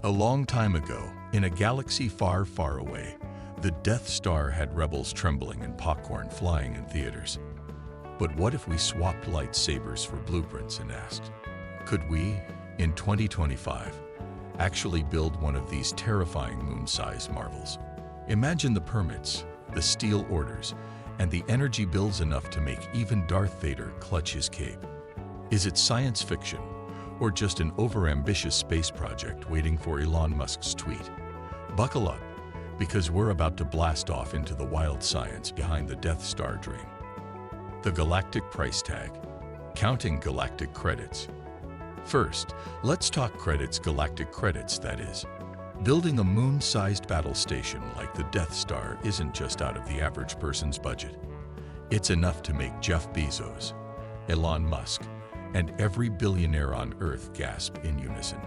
A long time ago, in a galaxy far, far away, the Death Star had rebels trembling and popcorn flying in theaters. But what if we swapped lightsabers for blueprints and asked, could we, in 2025, actually build one of these terrifying moon-sized marvels? Imagine the permits, the steel orders, and the energy bills enough to make even Darth Vader clutch his cape. Is it science fiction, or just an overambitious space project waiting for Elon Musk's tweet? Buckle up, because we're about to blast off into the wild science behind the Death Star dream. The galactic price tag. Counting galactic credits. First, let's talk credits, galactic credits, that is. Building a moon-sized battle station like the Death Star isn't just out of the average person's budget. It's enough to make Jeff Bezos, Elon Musk, and every billionaire on Earth gasp in unison.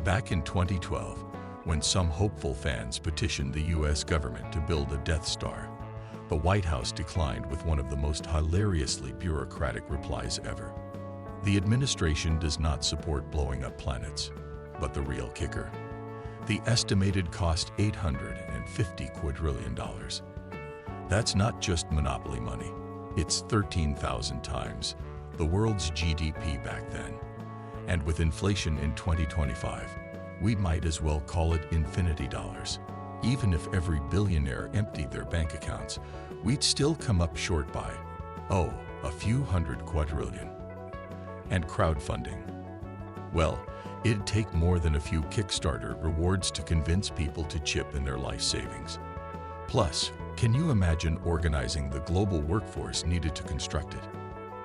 Back in 2012, when some hopeful fans petitioned the US government to build a Death Star, the White House declined with one of the most hilariously bureaucratic replies ever. The administration does not support blowing up planets, but the real kicker. The estimated cost $850 quadrillion. That's not just monopoly money. It's 13,000 times the world's GDP back then. And with inflation in 2025, we might as well call it infinity dollars. Even if every billionaire emptied their bank accounts, we'd still come up short by, a few hundred quadrillion. And crowdfunding. Well, it'd take more than a few Kickstarter rewards to convince people to chip in their life savings. Plus, can you imagine organizing the global workforce needed to construct it?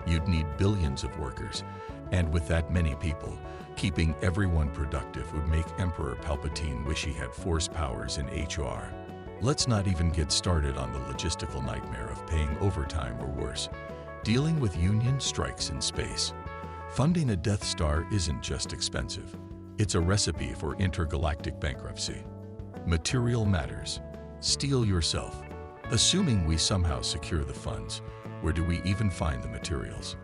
You'd need billions of workers, and with that many people, keeping everyone productive would make Emperor Palpatine wish he had force powers in HR. Let's not even get started on the logistical nightmare of paying overtime or worse, dealing with union strikes in space. Funding a Death Star isn't just expensive. It's a recipe for intergalactic bankruptcy. Material matters. Steel yourself. Assuming we somehow secure the funds, where do we even find the materials?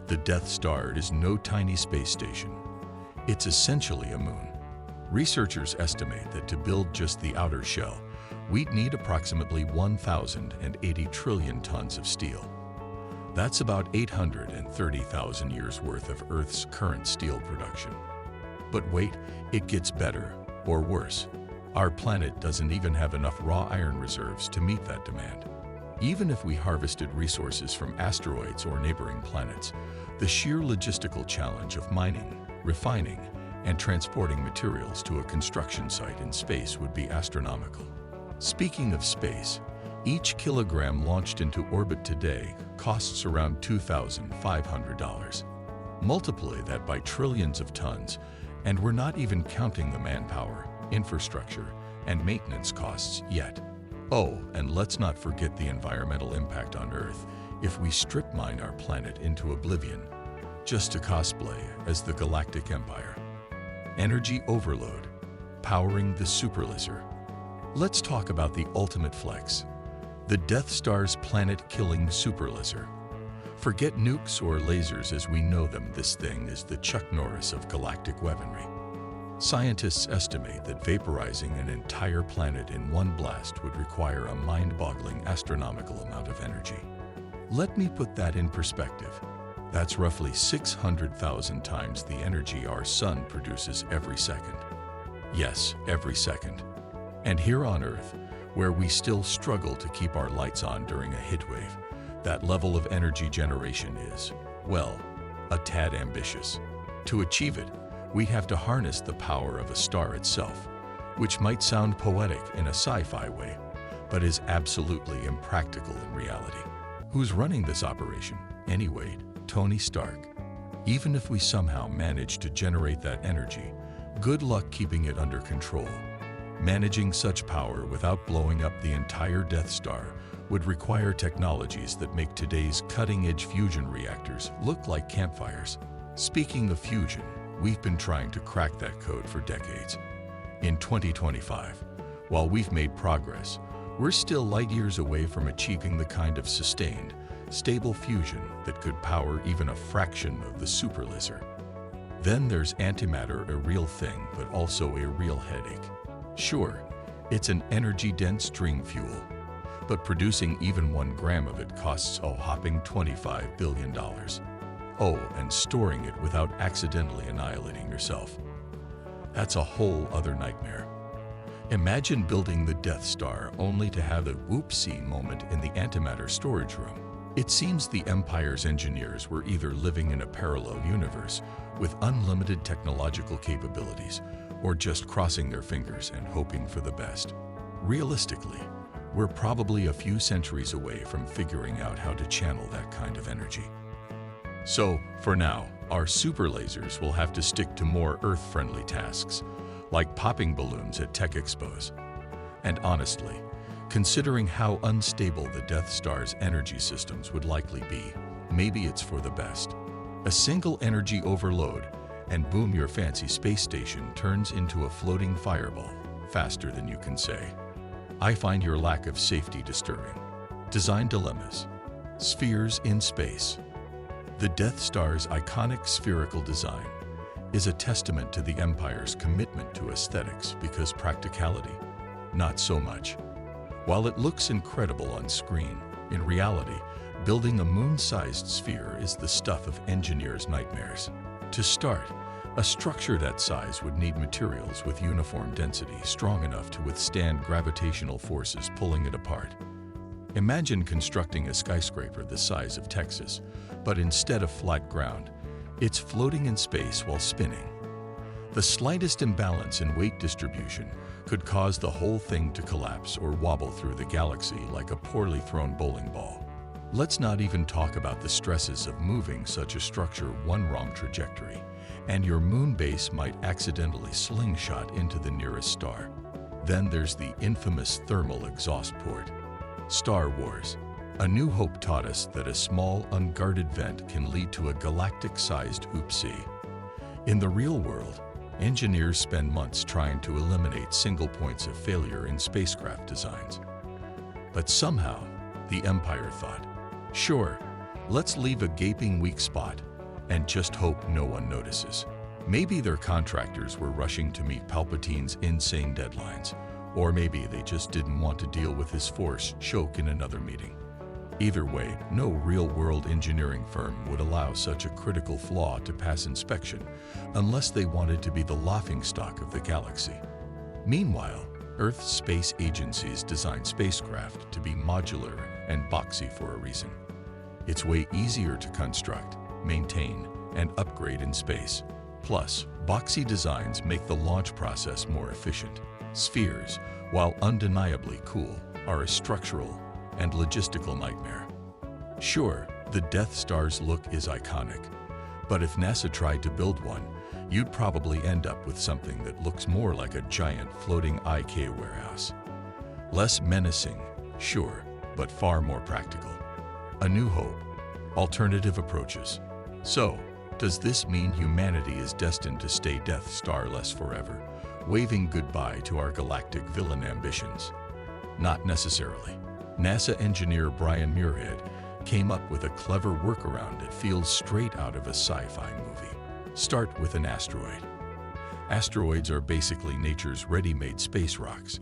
The Death Star is no tiny space station. It's essentially a moon. Researchers estimate that to build just the outer shell, we'd need approximately 1,080 trillion tons of steel. That's about 830,000 years worth of Earth's current steel production. But wait, it gets better, or worse. Our planet doesn't even have enough raw iron reserves to meet that demand. Even if we harvested resources from asteroids or neighboring planets, the sheer logistical challenge of mining, refining, and transporting materials to a construction site in space would be astronomical. Speaking of space, each kilogram launched into orbit today costs around $2,500. Multiply that by trillions of tons, and we're not even counting the manpower, infrastructure, and maintenance costs yet. Oh, and let's not forget the environmental impact on Earth if we strip mine our planet into oblivion, just to cosplay as the Galactic Empire. Energy overload, powering the superlaser. Let's talk about the ultimate flex. The Death Star's planet-killing superlaser. Forget nukes or lasers as we know them, this thing is the Chuck Norris of galactic weaponry. Scientists estimate that vaporizing an entire planet in one blast would require a mind-boggling astronomical amount of energy. Let me put that in perspective. That's roughly 600,000 times the energy our sun produces every second. Yes, every second. And here on Earth, where we still struggle to keep our lights on during a heatwave, that level of energy generation is, well, a tad ambitious. To achieve it, we'd have to harness the power of a star itself, which might sound poetic in a sci-fi way, but is absolutely impractical in reality. Who's running this operation, anyway? Tony Stark. Even if we somehow manage to generate that energy, good luck keeping it under control. Managing such power without blowing up the entire Death Star would require technologies that make today's cutting-edge fusion reactors look like campfires. Speaking of fusion, we've been trying to crack that code for decades. In 2025, while we've made progress, we're still light years away from achieving the kind of sustained, stable fusion that could power even a fraction of the superlaser. Then there's antimatter, a real thing, but also a real headache. Sure, it's an energy-dense string fuel, but producing even 1 gram of it costs a whopping $25 billion. Oh, and storing it without accidentally annihilating yourself. That's a whole other nightmare. Imagine building the Death Star only to have a whoopsie moment in the antimatter storage room. It seems the Empire's engineers were either living in a parallel universe with unlimited technological capabilities, or just crossing their fingers and hoping for the best. Realistically, we're probably a few centuries away from figuring out how to channel that kind of energy. So, for now, our super lasers will have to stick to more Earth-friendly tasks, like popping balloons at tech expos. And honestly, considering how unstable the Death Star's energy systems would likely be, maybe it's for the best. A single energy overload, and boom, your fancy space station turns into a floating fireball, faster than you can say. I find your lack of safety disturbing. Design dilemmas. Spheres in space. The Death Star's iconic spherical design is a testament to the Empire's commitment to aesthetics, because practicality, not so much. While it looks incredible on screen, in reality, building a moon-sized sphere is the stuff of engineers' nightmares. To start, a structure that size would need materials with uniform density strong enough to withstand gravitational forces pulling it apart. Imagine constructing a skyscraper the size of Texas, but instead of flat ground, it's floating in space while spinning. The slightest imbalance in weight distribution could cause the whole thing to collapse or wobble through the galaxy like a poorly thrown bowling ball. Let's not even talk about the stresses of moving such a structure one wrong trajectory, and your moon base might accidentally slingshot into the nearest star. Then there's the infamous thermal exhaust port. Star Wars: A New Hope taught us that a small, unguarded vent can lead to a galactic-sized oopsie. In the real world, engineers spend months trying to eliminate single points of failure in spacecraft designs. But somehow, the Empire thought, sure, let's leave a gaping weak spot and just hope no one notices. Maybe their contractors were rushing to meet Palpatine's insane deadlines, or maybe they just didn't want to deal with his Force choke in another meeting. Either way, no real-world engineering firm would allow such a critical flaw to pass inspection unless they wanted to be the laughingstock of the galaxy. Meanwhile, Earth's space agencies design spacecraft to be modular and boxy for a reason. It's way easier to construct, maintain, and upgrade in space. Plus, boxy designs make the launch process more efficient. Spheres, while undeniably cool, are a structural and logistical nightmare. Sure, the Death Star's look is iconic, but if NASA tried to build one, you'd probably end up with something that looks more like a giant floating IK warehouse. Less menacing, sure, but far more practical. A New Hope. Alternative approaches. So, does this mean humanity is destined to stay Death Star-less forever, waving goodbye to our galactic villain ambitions? Not necessarily. NASA engineer Brian Muirhead came up with a clever workaround that feels straight out of a sci-fi movie. Start with an asteroid. Asteroids are basically nature's ready-made space rocks,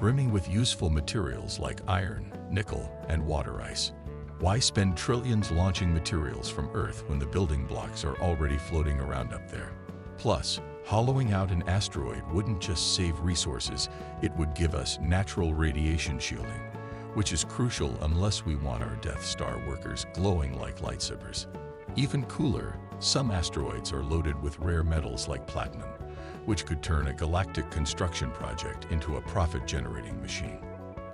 brimming with useful materials like iron, nickel, and water ice. Why spend trillions launching materials from Earth when the building blocks are already floating around up there? Plus, hollowing out an asteroid wouldn't just save resources, it would give us natural radiation shielding, which is crucial unless we want our Death Star workers glowing like lightsabers. Even cooler, some asteroids are loaded with rare metals like platinum, which could turn a galactic construction project into a profit-generating machine.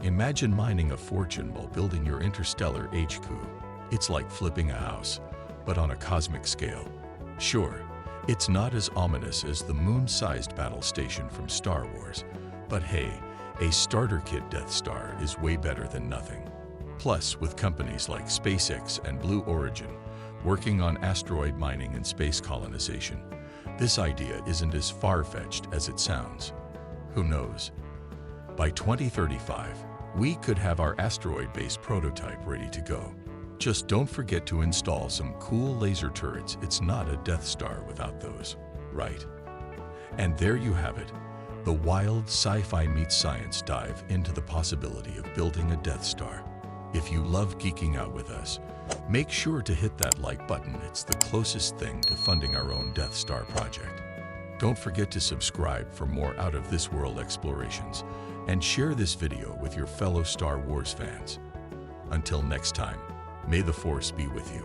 Imagine mining a fortune while building your interstellar HQ. It's like flipping a house, but on a cosmic scale. Sure, it's not as ominous as the moon-sized battle station from Star Wars, but hey, a starter kit Death Star is way better than nothing. Plus, with companies like SpaceX and Blue Origin working on asteroid mining and space colonization, this idea isn't as far-fetched as it sounds. Who knows? By 2035, we could have our asteroid-based prototype ready to go. Just don't forget to install some cool laser turrets. It's not a Death Star without those, right? And there you have it, the wild sci-fi meets science dive into the possibility of building a Death Star. If you love geeking out with us, make sure to hit that like button. It's the closest thing to funding our own Death Star project. Don't forget to subscribe for more out-of-this-world explorations and share this video with your fellow Star Wars fans. Until next time, may the Force be with you.